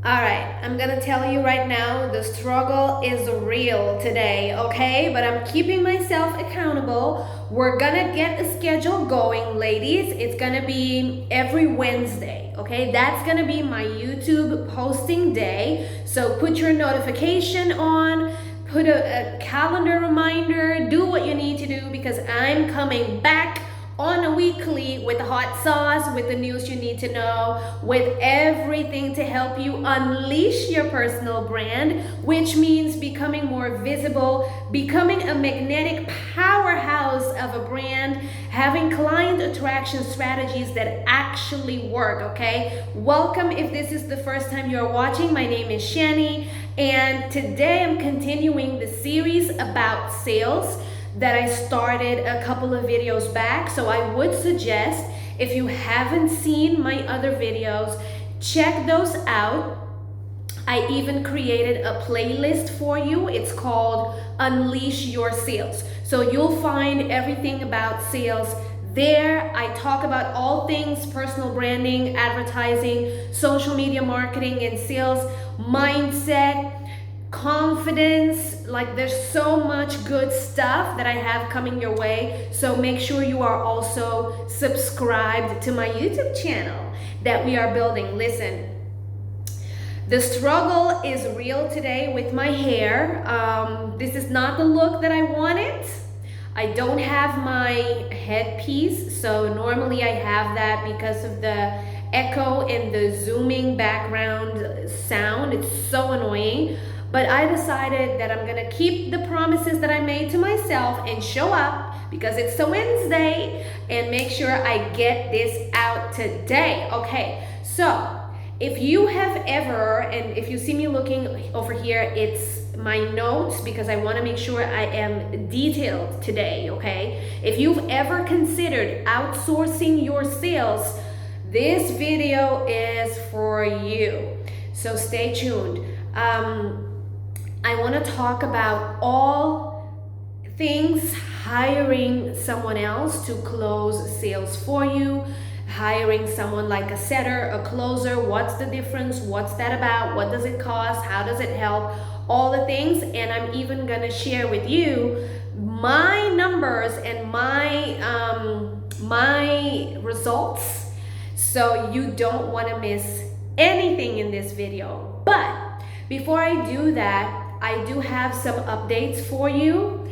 All right, I'm gonna tell you right now, the struggle is real today, okay? But I'm keeping myself accountable. We're gonna get a schedule going, ladies. It's gonna be every Wednesday, okay? That's gonna be my YouTube posting day. So put your notification on, put a calendar reminder, do what you need to do because I'm coming back on a weekly with the hot sauce, with the news you need to know, with everything to help you unleash your personal brand, which means becoming more visible, becoming a magnetic powerhouse of a brand, having client attraction strategies that actually work, okay? Welcome if this is the first time you're watching. My name is Shanny, and today I'm continuing the series about sales that I started a couple of videos back. So I would suggest, if you haven't seen my other videos, check those out. I even created a playlist for you. It's called Unleash Your Sales. So you'll find everything about sales there. I talk about all things personal branding, advertising, social media marketing, and sales mindset, confidence. Like, there's so much good stuff that I have coming your way. So make sure you are also subscribed to my YouTube channel that we are building. Listen, the struggle is real today with my hair. This is not the look that I wanted. I don't have my headpiece, so normally I have that because of the echo and the zooming background sound. It's so annoying. But I decided that I'm gonna keep the promises that I made to myself and show up because it's a Wednesday and make sure I get this out today. Okay, so if you have ever, and if you see me looking over here, it's my notes because I want to make sure I am detailed today, okay? If you've ever considered outsourcing your sales, this video is for you. So stay tuned. I want to talk about all things hiring someone else to close sales for you, hiring someone like a setter, a closer. What's the difference? What's that about? What does it cost? How does it help? All the things. And I'm even going to share with you my numbers and my results, so you don't want to miss anything in this video. But before I do that, I do have some updates for you,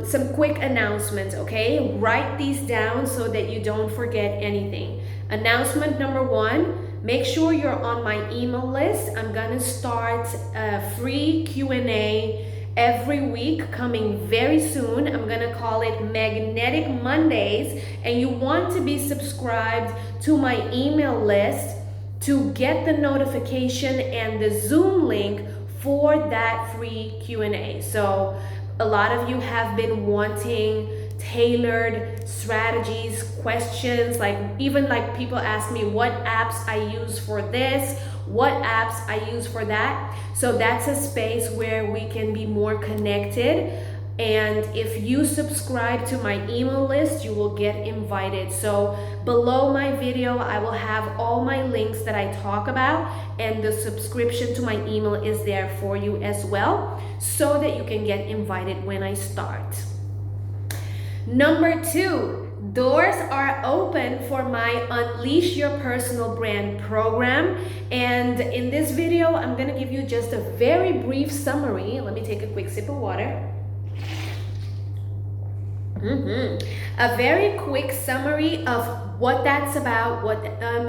some quick announcements, okay? Write these down so that you don't forget anything. Announcement number one, make sure you're on my email list. I'm gonna start a free Q&A every week coming very soon. I'm gonna call it Magnetic Mondays, and you want to be subscribed to my email list to get the notification and the Zoom link for that free Q&A. So a lot of you have been wanting tailored strategies, questions, like even like people ask me what apps I use for this, what apps I use for that. So that's a space where we can be more connected. And if you subscribe to my email list, you will get invited. So below my video, I will have all my links that I talk about, and the subscription to my email is there for you as well, so that you can get invited when I start. Number two, doors are open for my Unleash Your Personal Brand program. And in this video, I'm gonna give you just a very brief summary. Let me take a quick sip of water. A very quick summary of what that's about, what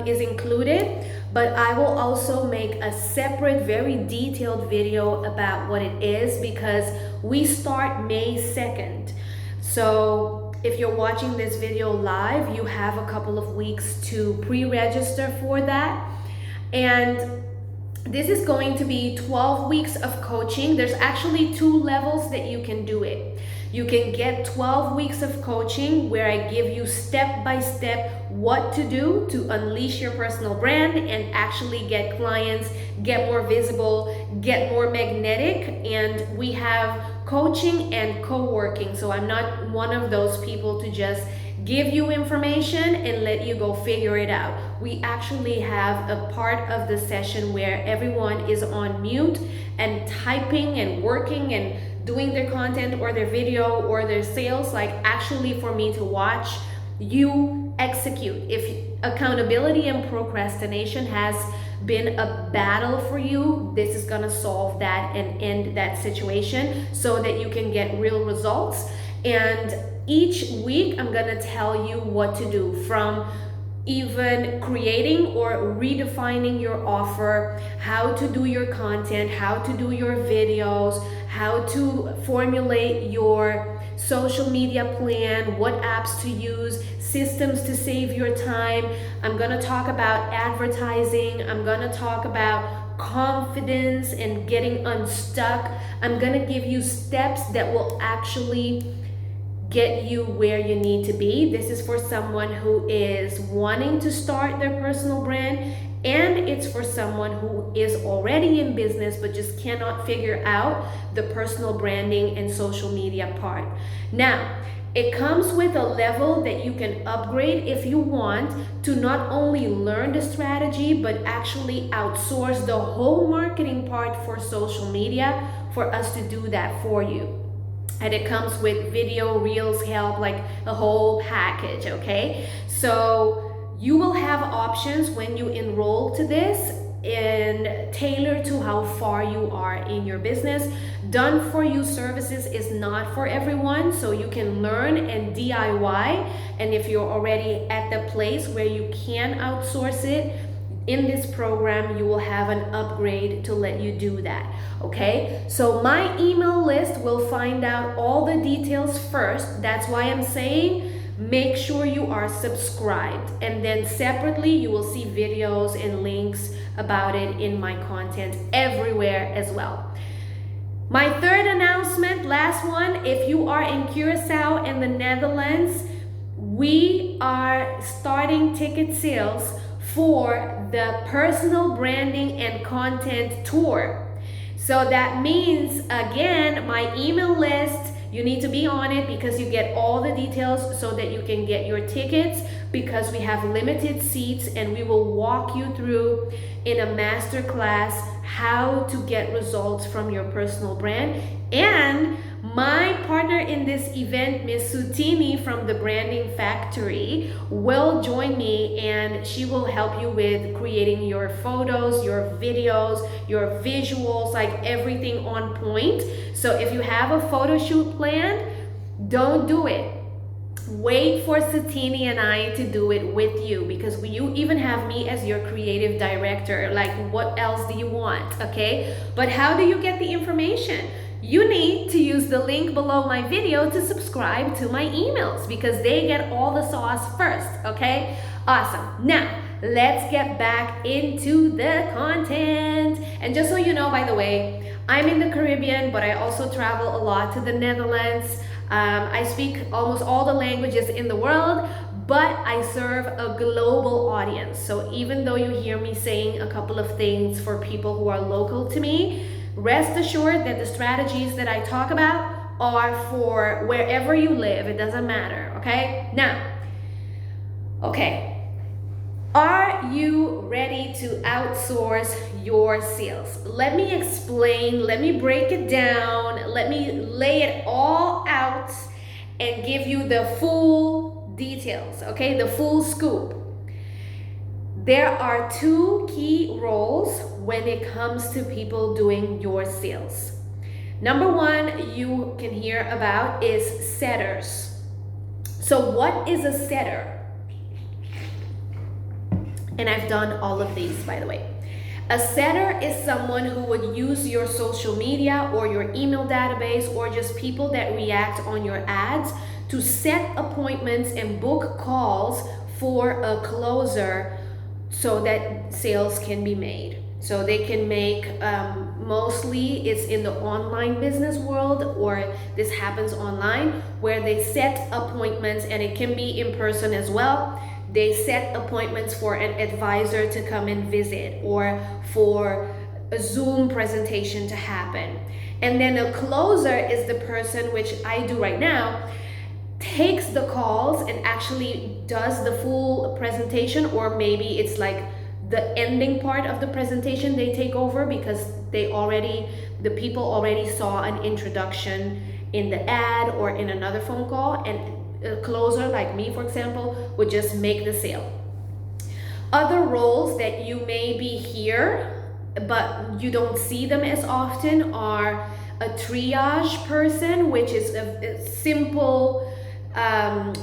is included, but I will also make a separate, very detailed video about what it is because we start May 2nd. So if you're watching this video live, you have a couple of weeks to pre-register for that. And this is going to be 12 weeks of coaching. There's actually 2 levels that you can do it. You can get 12 weeks of coaching where I give you step by step what to do to unleash your personal brand and actually get clients, get more visible, get more magnetic. And we have coaching and co-working. So I'm not one of those people to just give you information and let you go figure it out. We actually have a part of the session where everyone is on mute and typing and working and doing their content or their video or their sales, like actually for me to watch you execute. If accountability and procrastination has been a battle for you, this is gonna solve that and end that situation so that you can get real results. And each week I'm gonna tell you what to do, from even creating or redefining your offer, how to do your content, how to do your videos, how to formulate your social media plan, what apps to use, systems to save your time. I'm gonna talk about advertising. I'm gonna talk about confidence and getting unstuck. I'm gonna give you steps that will actually get you where you need to be. This is for someone who is wanting to start their personal brand, and it's for someone who is already in business but just cannot figure out the personal branding and social media part. Now, it comes with a level that you can upgrade if you want to not only learn the strategy but actually outsource the whole marketing part for social media for us to do that for you. And it comes with video, reels, help, like a whole package, okay? So you will have options when you enroll to this and tailor to how far you are in your business. Done for you services is not for everyone, so you can learn and DIY. And if you're already at the place where you can outsource it, in this program, you will have an upgrade to let you do that, okay? So my email list will find out all the details first. That's why I'm saying make sure you are subscribed. And then separately, you will see videos and links about it in my content everywhere as well. My third announcement, last one, if you are in Curacao in the Netherlands, we are starting ticket sales for the personal branding and content tour. So that means, again, my email list, you need to be on it because you get all the details so that you can get your tickets, because we have limited seats and we will walk you through in a master class how to get results from your personal brand. And my partner in this event, Miss Sutini from the Branding Factory, will join me, and she will help you with creating your photos, your videos, your visuals, like everything on point. So if you have a photo shoot planned, don't do it. Wait for Sutini and I to do it with you, because you even have me as your creative director. Like, what else do you want? Okay, but how do you get the information? You need to use the link below my video to subscribe to my emails, because they get all the sauce first, okay? Awesome. Now, let's get back into the content. And just so you know, by the way, I'm in the Caribbean, but I also travel a lot to the Netherlands. I speak almost all the languages in the world, but I serve a global audience. So even though you hear me saying a couple of things for people who are local to me, rest assured that the strategies that I talk about are for wherever you live. It doesn't matter, okay? Now, okay. Are you ready to outsource your sales? Let me explain, let me break it down, let me lay it all out and give you the full details, okay? The full scoop. There are two key roles when it comes to people doing your sales. Number one you can hear about is setters. So what is a setter? And I've done all of these, by the way. A setter is someone who would use your social media or your email database or just people that react on your ads to set appointments and book calls for a closer so that sales can be made. So they can make, mostly it's in the online business world, or this happens online, where they set appointments, and it can be in person as well. They set appointments for an advisor to come and visit, or for a Zoom presentation to happen. And then a closer is the person, which I do right now. takes the calls and actually does the full presentation, or maybe it's like the ending part of the presentation they take over because the people already saw an introduction in the ad or in another phone call, and a closer like me, for example, would just make the sale. Other roles that you maybe hear but you don't see them as often are a triage person, which is a simple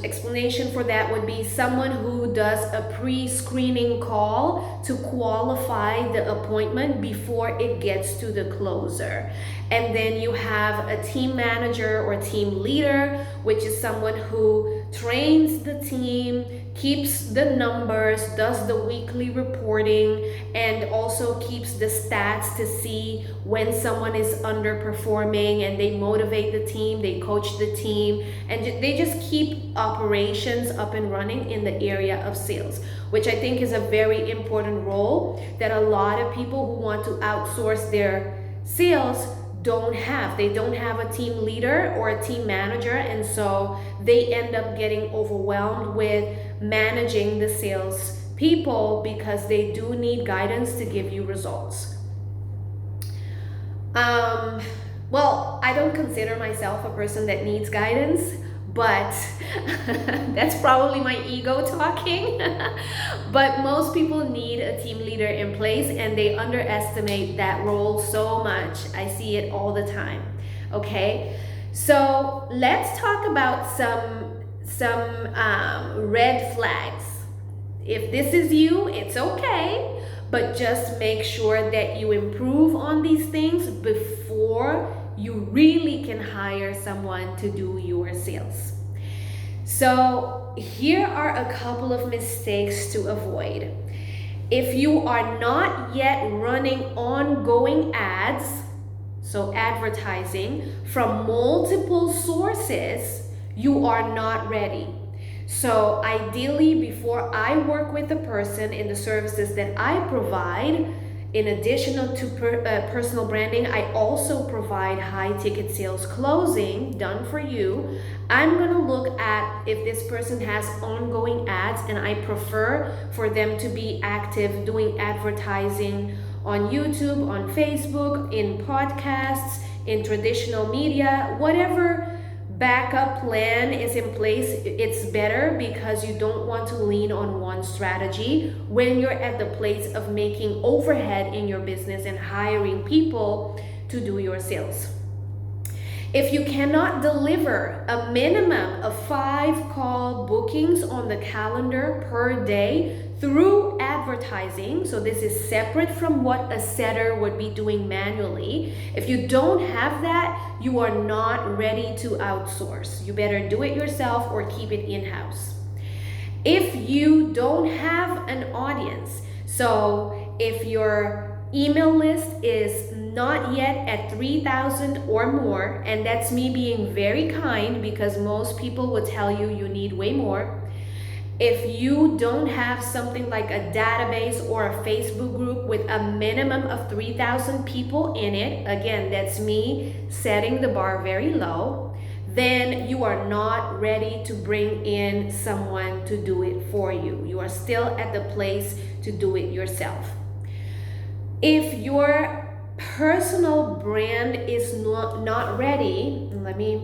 explanation for that would be someone who does a pre-screening call to qualify the appointment before it gets to the closer. And then you have a team manager or team leader, which is someone who trains the team, keeps the numbers, does the weekly reporting, and also keeps the stats to see when someone is underperforming, and they motivate the team, they coach the team, and they just keep operations up and running in the area of sales, which I think is a very important role that a lot of people who want to outsource their sales don't have. They don't have a team leader or a team manager, and so they end up getting overwhelmed with managing the sales people because they do need guidance to give you results. Well, I don't consider myself a person that needs guidance, but that's probably my ego talking. But most people need a team leader in place, and they underestimate that role so much. I see it all the time. Okay, so let's talk about some red flags. If this is you, it's okay, but just make sure that you improve on these things before you really can hire someone to do your sales. So here are a couple of mistakes to avoid. If you are not yet running ongoing ads, so advertising from multiple sources, you are not ready. So ideally, before I work with a person in the services that I provide, in addition to personal branding, I also provide high ticket sales closing done for you. I'm gonna look at if this person has ongoing ads, and I prefer for them to be active doing advertising on YouTube, on Facebook, in podcasts, in traditional media, whatever backup plan is in place. It's better because you don't want to lean on one strategy when you're at the place of making overhead in your business and hiring people to do your sales. If you cannot deliver a minimum of 5 call bookings on the calendar per day through advertising, so this is separate from what a setter would be doing manually. If you don't have that, you are not ready to outsource. You better do it yourself or keep it in-house. If you don't have an audience, so if your email list is not yet at 3,000 or more, and that's me being very kind because most people will tell you you need way more. If you don't have something like a database or a Facebook group with a minimum of 3,000 people in it, again, that's me setting the bar very low, then you are not ready to bring in someone to do it for you. You are still at the place to do it yourself. If your personal brand is not ready, let me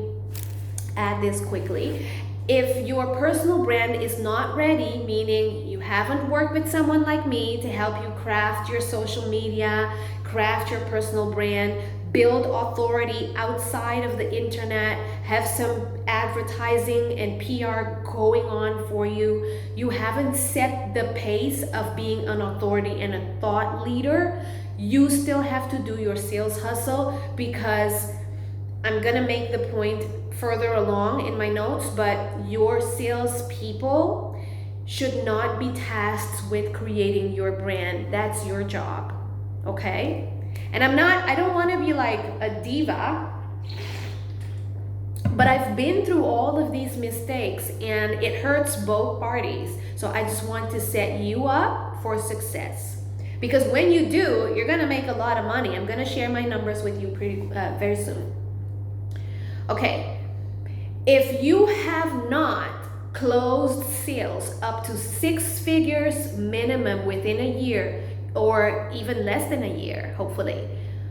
add this quickly. If your personal brand is not ready, meaning you haven't worked with someone like me to help you craft your social media, craft your personal brand, build authority outside of the internet, have some advertising and PR going on for you, you haven't set the pace of being an authority and a thought leader, you still have to do your sales hustle, because I'm gonna make the point further along in my notes, but your sales people should not be tasked with creating your brand. That's your job, okay? And I don't want to be like a diva, but I've been through all of these mistakes and it hurts both parties. So I just want to set you up for success, because when you do, you're gonna make a lot of money. I'm gonna share my numbers with you very soon. Okay, If you have not closed sales up to 6 figures minimum within a year, or even less than a year, hopefully,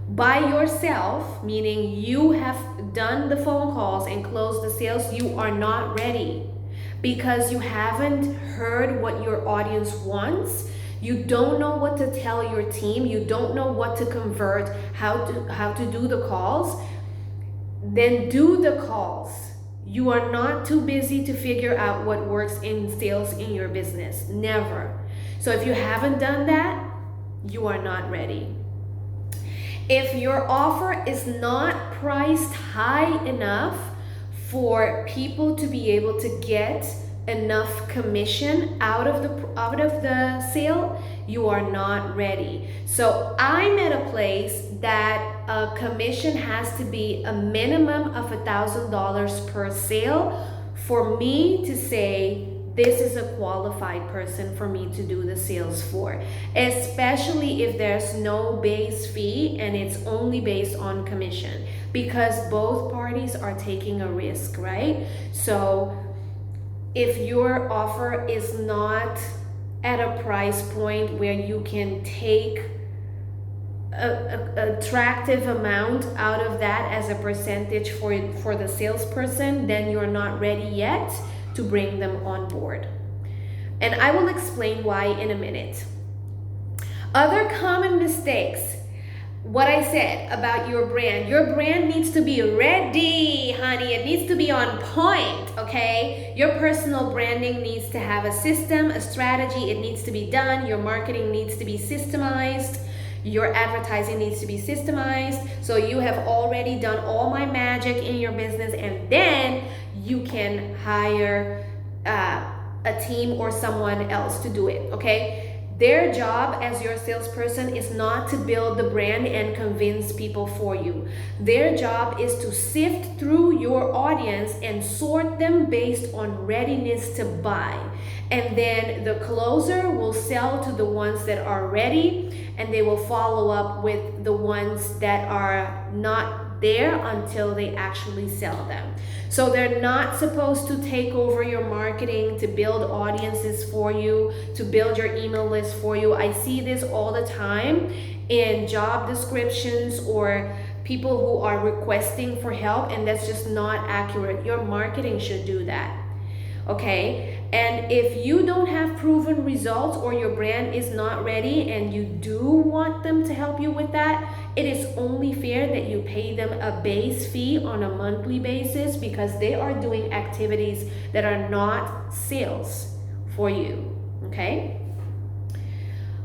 by yourself, meaning you have done the phone calls and closed the sales, you are not ready because you haven't heard what your audience wants. You don't know what to tell your team. You don't know what to convert, how to do the calls. Then do the calls. You are not too busy to figure out what works in sales in your business. Never. So if you haven't done that, you are not ready. If your offer is not priced high enough for people to be able to get enough commission out of the sale, you are not ready. So I'm at a place that a commission has to be a minimum of $1,000 per sale for me to say this is a qualified person for me to do the sales for, especially if there's no base fee and it's only based on commission, because both parties are taking a risk, right? So if your offer is not at a price point where you can take an attractive amount out of that as a percentage for the salesperson, then you're not ready yet to bring them on board. And I will explain why in a minute. Other common mistakes. What I said about your brand needs to be ready, honey. It needs to be on point, okay? Your personal branding needs to have a system, a strategy. It needs to be done. Your marketing needs to be systemized. Your advertising needs to be systemized. So you have already done all my magic in your business, and then you can hire a team or someone else to do it, okay? Their job as your salesperson is not to build the brand and convince people for you. Their job is to sift through your audience and sort them based on readiness to buy. And then the closer will sell to the ones that are ready, and they will follow up with the ones that are not there until they actually sell them. So they're not supposed to take over your marketing, to build audiences for you, to build your email list for you. I see this all the time in job descriptions or people who are requesting for help, and that's just not accurate. Your marketing should do that, okay? And if you don't have proven results or your brand is not ready and you do want them to help you with that, it is only fair that you pay them a base fee on a monthly basis, because they are doing activities that are not sales for you, okay?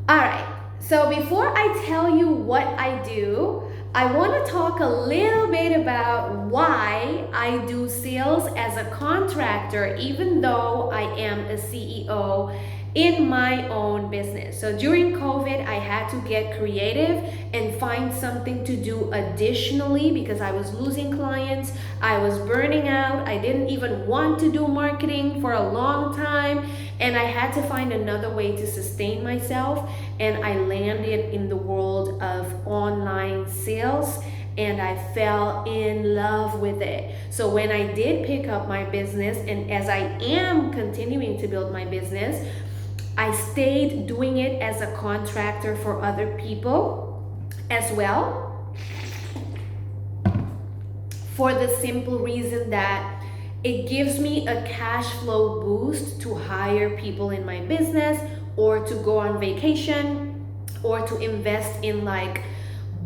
All right, so before I tell you what I do, I want to talk a little bit about why I do sales as a contractor, even though I am a CEO in my own business. So during COVID, I had to get creative and find something to do additionally because I was losing clients. I was burning out. I didn't even want to do marketing for a long time. And I had to find another way to sustain myself. And I landed in the world of online sales, and I fell in love with it. So when I did pick up my business, and as I am continuing to build my business, I stayed doing it as a contractor for other people as well, for the simple reason that it gives me a cash flow boost to hire people in my business, or to go on vacation, or to invest in like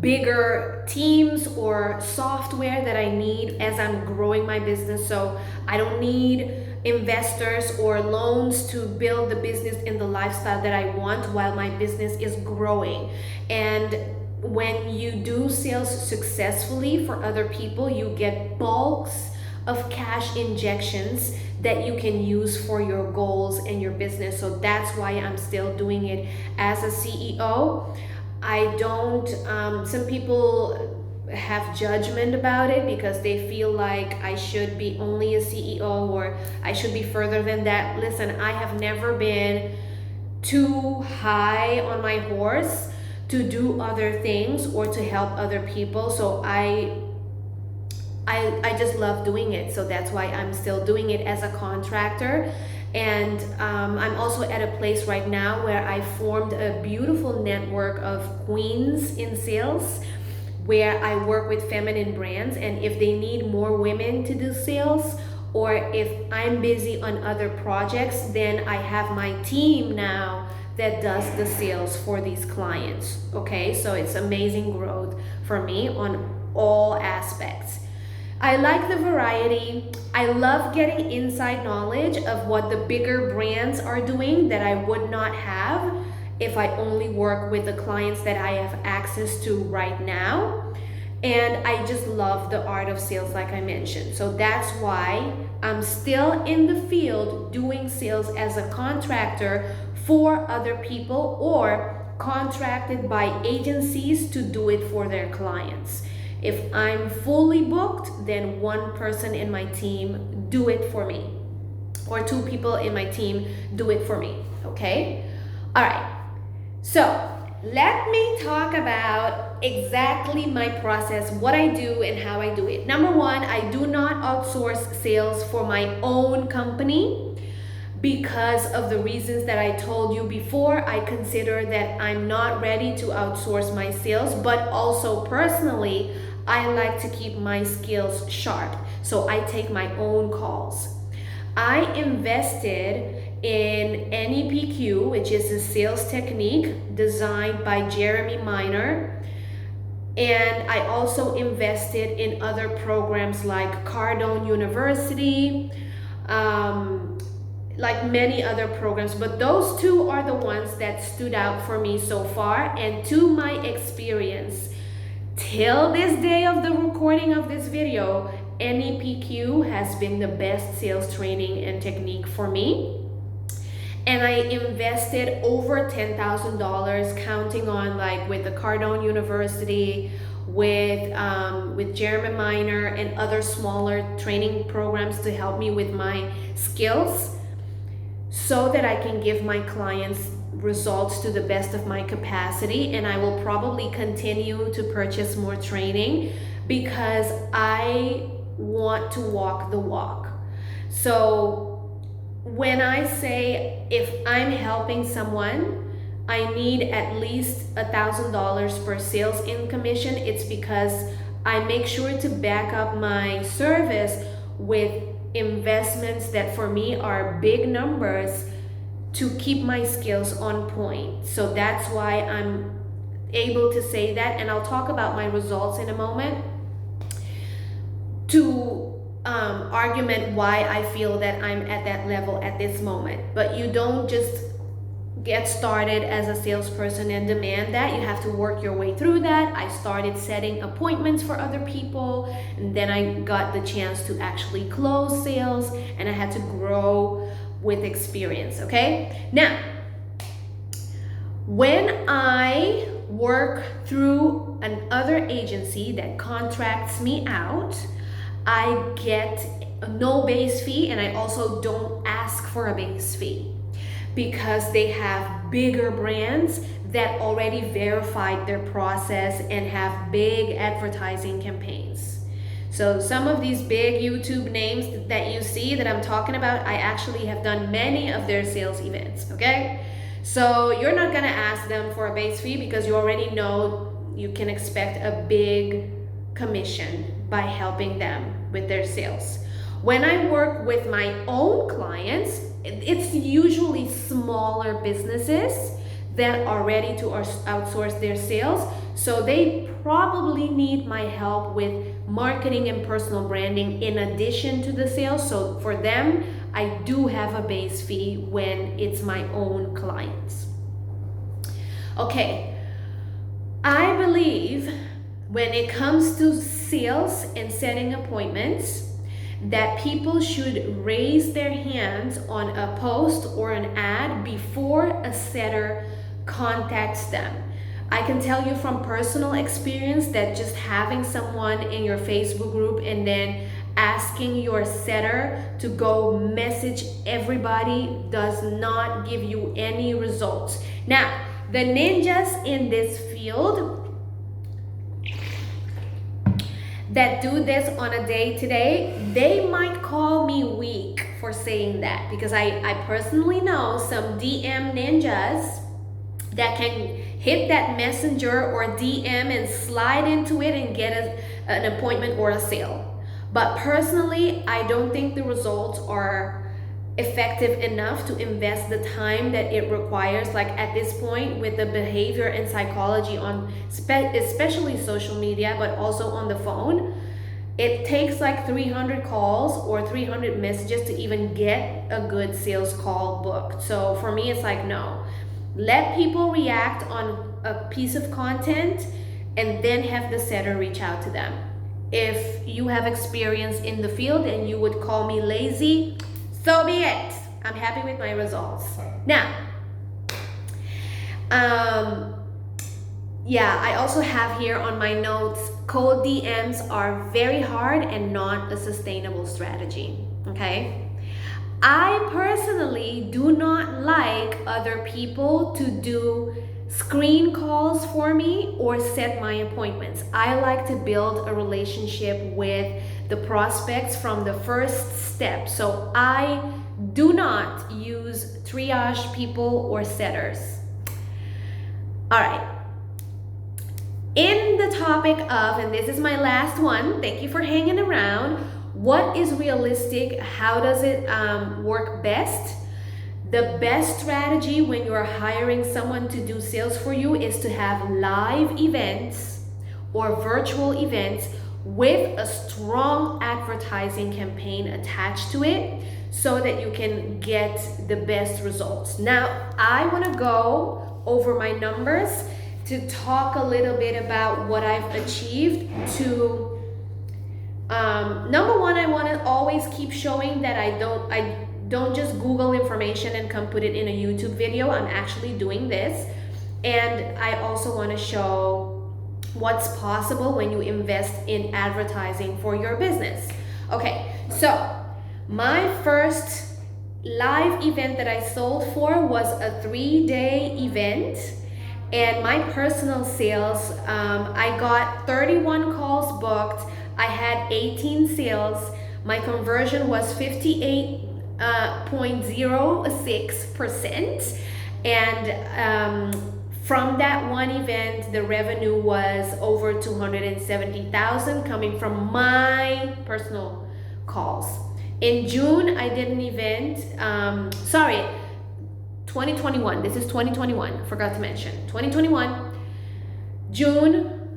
bigger teams or software that I need as I'm growing my business. So I don't need investors or loans to build the business in the lifestyle that I want while my business is growing. And when you do sales successfully for other people, you get bulks of cash injections that you can use for your goals and your business. So that's why I'm still doing it as a CEO. I don't, some people have judgment about it because they feel like I should be only a CEO or I should be further than that. Listen, I have never been too high on my horse to do other things or to help other people. So I I just love doing it. So that's why I'm still doing it as a contractor. And I'm also at a place right now where I formed a beautiful network of queens in sales, where I work with feminine brands. And if they need more women to do sales, or if I'm busy on other projects, then I have my team now that does the sales for these clients. Okay, so it's amazing growth for me on all aspects. I like the variety. I love getting inside knowledge of what the bigger brands are doing that I would not have if I only work with the clients that I have access to right now. And I just love the art of sales, like I mentioned. So that's why I'm still in the field doing sales as a contractor for other people, or contracted by agencies to do it for their clients. If I'm fully booked, then one person in my team do it for me, or two people in my team do it for me. Okay? All right. So let me talk about exactly my process, what I do and how I do it. Number one, I do not outsource sales for my own company because of the reasons that I told you before. I consider that I'm not ready to outsource my sales, but also personally, I like to keep my skills sharp. So I take my own calls. I invested in NEPQ, which is a sales technique designed by Jeremy Miner. And I also invested in other programs like Cardone University, like many other programs. But those two are the ones that stood out for me so far. And to my experience, till this day of the recording of this video, NEPQ has been the best sales training and technique for me. And I invested over $10,000, counting on, like, with the Cardone University, with Jeremy Miner and other smaller training programs to help me with my skills, so that I can give my clients results to the best of my capacity. And I will probably continue to purchase more training because I want to walk the walk. So when I say if I'm helping someone, I need at least $1,000 per sales in commission, it's because I make sure to back up my service with investments that for me are big numbers to keep my skills on point. So that's why I'm able to say that, and I'll talk about my results in a moment to argument why I feel that I'm at that level at this moment. But you don't just get started as a salesperson and demand that. You have to work your way through that. I started setting appointments for other people, and then I got the chance to actually close sales, and I had to grow with experience. Okay, now when I work through another agency that contracts me out, I get no base fee, and I also don't ask for a base fee because they have bigger brands that already verified their process and have big advertising campaigns. So some of these big YouTube names that you see that I'm talking about, I actually have done many of their sales events, okay? So you're not gonna ask them for a base fee because you already know you can expect a big commission by helping them with their sales. When I work with my own clients, it's usually smaller businesses that are ready to outsource their sales. So they probably need my help with marketing and personal branding in addition to the sales. So for them, I do have a base fee when it's my own clients. Okay, I believe when it comes to sales and setting appointments, that people should raise their hands on a post or an ad before a setter contacts them. I can tell you from personal experience that just having someone in your Facebook group and then asking your setter to go message everybody does not give you any results. Now, the ninjas in this field, that do this on a day-to-day, they might call me weak for saying that, because I personally know some DM ninjas that can hit that messenger or DM and slide into it and get an appointment or a sale. But personally, I don't think the results are effective enough to invest the time that it requires, like at this point with the behavior and psychology on especially social media, but also on the phone. It takes like 300 calls or 300 messages to even get a good sales call booked. So for me, it's like, no, let people react on a piece of content and then have the setter reach out to them. If you have experience in the field and you would call me lazy, so be it. I'm happy with my results. Now, yeah, I also have here on my notes, cold DMs are very hard and not a sustainable strategy, okay? I personally do not like other people to do screen calls for me or set my appointments. I like to build a relationship with the prospects from the first step. So I do not use triage people or setters. All right. In the topic of, and this is my last one, thank you for hanging around, what is realistic? How does it work best? The best strategy when you are hiring someone to do sales for you is to have live events or virtual events with a strong advertising campaign attached to it so that you can get the best results. Now, I want to go over my numbers to talk a little bit about what I've achieved to number one, I want to always keep showing that I don't just Google information and come put it in a YouTube video. I'm actually doing this. And I also want to show what's possible when you invest in advertising for your business. Okay, so my first live event that I sold for was a 3-day event. And my personal sales, I got 31 calls booked. I had 18 sales. My conversion was 58.06%. And from that one event, the revenue was over $270,000 coming from my personal calls. In June, I did an event, 2021, this is 2021, forgot to mention. 2021, June,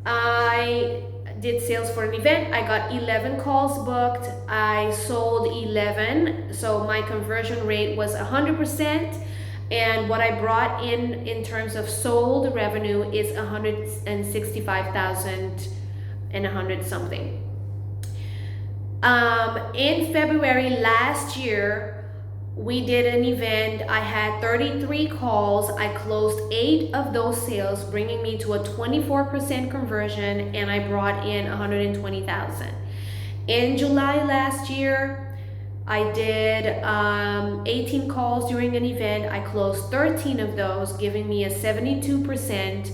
I did sales for an event. I got 11 calls booked. I sold 11, so my conversion rate was 100%. And what I brought in terms of sold revenue is 165,000 and 100 something. In February last year, we did an event. I had 33 calls. I closed 8 of those sales, bringing me to a 24% conversion, and I brought in 120,000. In July last year, I did 18 calls during an event. I closed 13 of those, giving me a 72%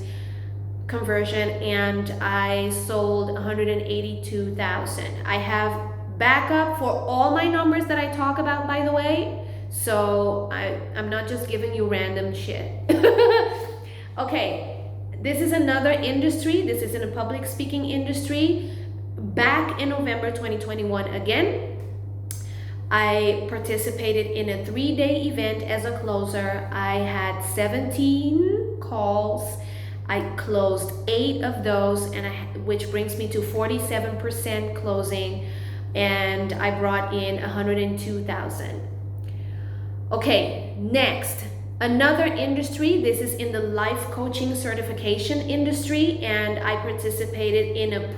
conversion, and I sold 182,000. I have backup for all my numbers that I talk about, by the way. So I'm not just giving you random shit. Okay, this is another industry. This is in a public speaking industry. Back in November 2021 again, I participated in a 3-day event as a closer. I had 17 calls. I closed 8 of those, which brings me to 47% closing, and I brought in 102,000. Okay, next, another industry. This is in the life coaching certification industry, and I participated in a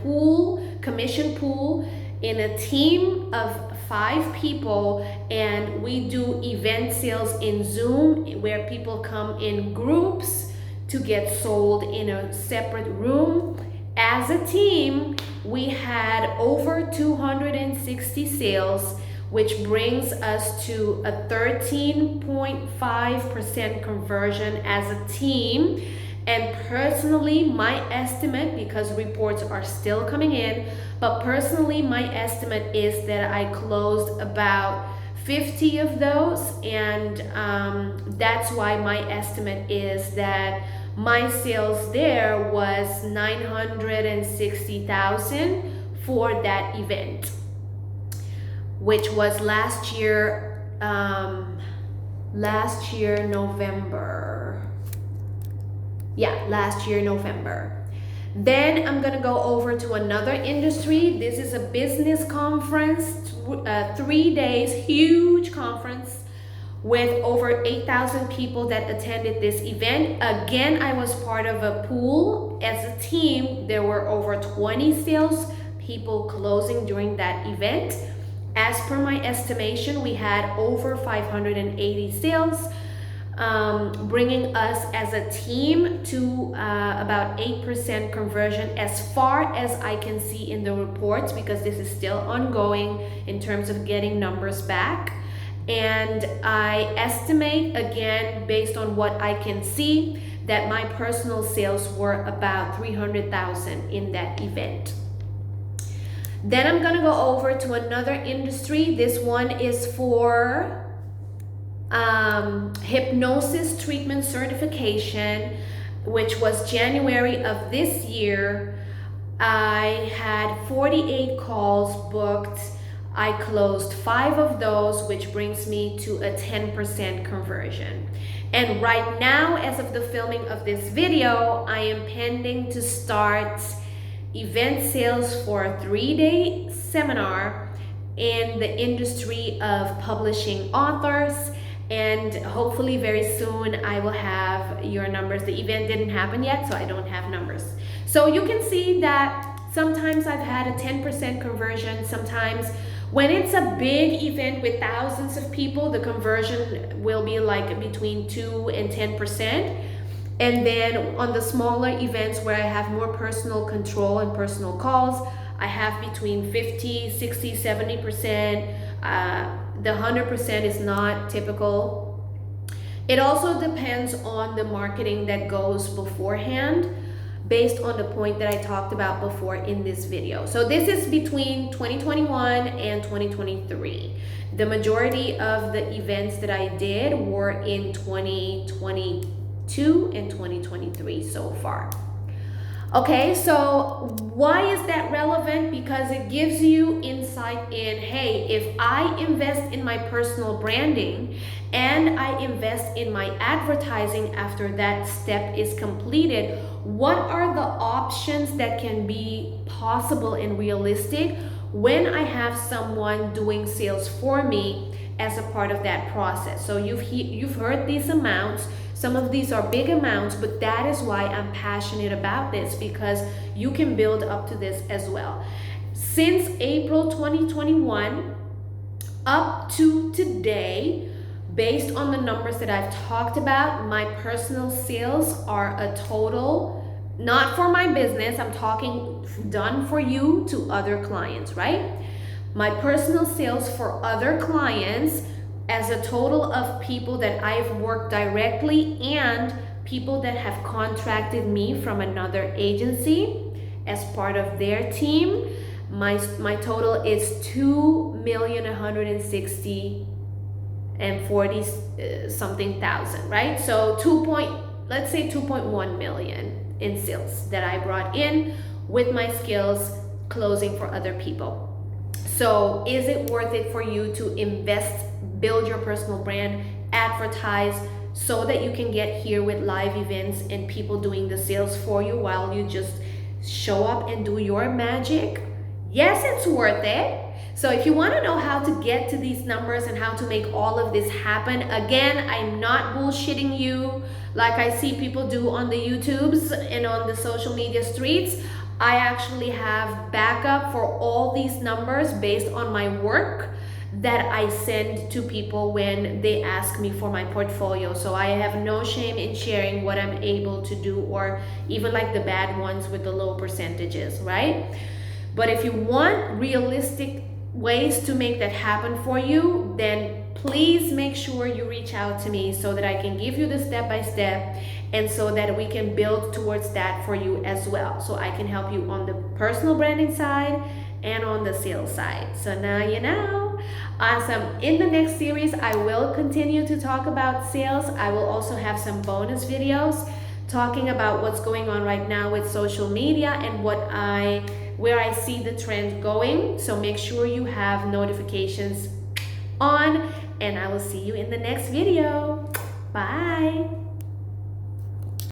commission pool, in a team of 5 people, and we do event sales in Zoom where people come in groups to get sold in a separate room. As a team, we had over 260 sales, which brings us to a 13.5% conversion as a team. And personally, my estimate, because reports are still coming in, but personally, my estimate is that I closed about 50 of those, and that's why my estimate is that my sales there was 960,000 for that event, which was last year November. Yeah, last year November. Then I'm gonna go over to another industry. This is a business conference, 3 days, huge conference with over 8,000 people that attended this event. Again, I was part of a pool. As a team, there were over 20 sales people closing during that event. As per my estimation, we had over 580 sales, bringing us as a team to about 8% conversion as far as I can see in the reports, because this is still ongoing in terms of getting numbers back. And I estimate, again, based on what I can see, that my personal sales were about 300,000 in that event. Then I'm gonna go over to another industry. This one is for hypnosis treatment certification, which was January of this year. I had 48 calls booked. I closed 5 of those, which brings me to a 10% conversion. And right now, as of the filming of this video, I am pending to start event sales for a 3-day seminar in the industry of publishing authors. And hopefully very soon I will have your numbers. The event didn't happen yet, so I don't have numbers. So you can see that sometimes I've had a 10% conversion. Sometimes when it's a big event with thousands of people, the conversion will be like between 2 and 10%. And then on the smaller events where I have more personal control and personal calls, I have between 50, 60, 70%. The 100% is not typical. It also depends on the marketing that goes beforehand, based on the point that I talked about before in this video. So this is between 2021 and 2023. The majority of the events that I did were in 2022 and 2023 so far. Okay, so why is that relevant? Because it gives you insight in, hey, if I invest in my personal branding and I invest in my advertising after that step is completed, what are the options that can be possible and realistic when I have someone doing sales for me as a part of that process? So you've heard these amounts. Some of these are big amounts, but that is why I'm passionate about this, because you can build up to this as well. Since April 2021 up to today, based on the numbers that I've talked about, my personal sales are a total, not for my business, I'm talking done for you to other clients, right? My personal sales for other clients, as a total of people that I've worked directly and people that have contracted me from another agency as part of their team, my total is 2,160,000 and 40 something thousand, right? So let's say 2.1 million in sales that I brought in with my skills closing for other people. So is it worth it for you to invest, build your personal brand, advertise, so that you can get here with live events and people doing the sales for you while you just show up and do your magic? Yes, it's worth it. So if you want to know how to get to these numbers and how to make all of this happen, again, I'm not bullshitting you like I see people do on the YouTubes and on the social media streets. I actually have backup for all these numbers based on my work that I send to people when they ask me for my portfolio. So I have no shame in sharing what I'm able to do, or even like the bad ones with the low percentages, right? But if you want realistic ways to make that happen for you, then please make sure you reach out to me so that I can give you the step-by-step and so that we can build towards that for you as well. So I can help you on the personal branding side and on the sales side. So now you know. Awesome. In the next series, I will continue to talk about sales. I will also have some bonus videos talking about what's going on right now with social media and where I see the trend going. So make sure you have notifications on, and I will see you in the next video. Bye.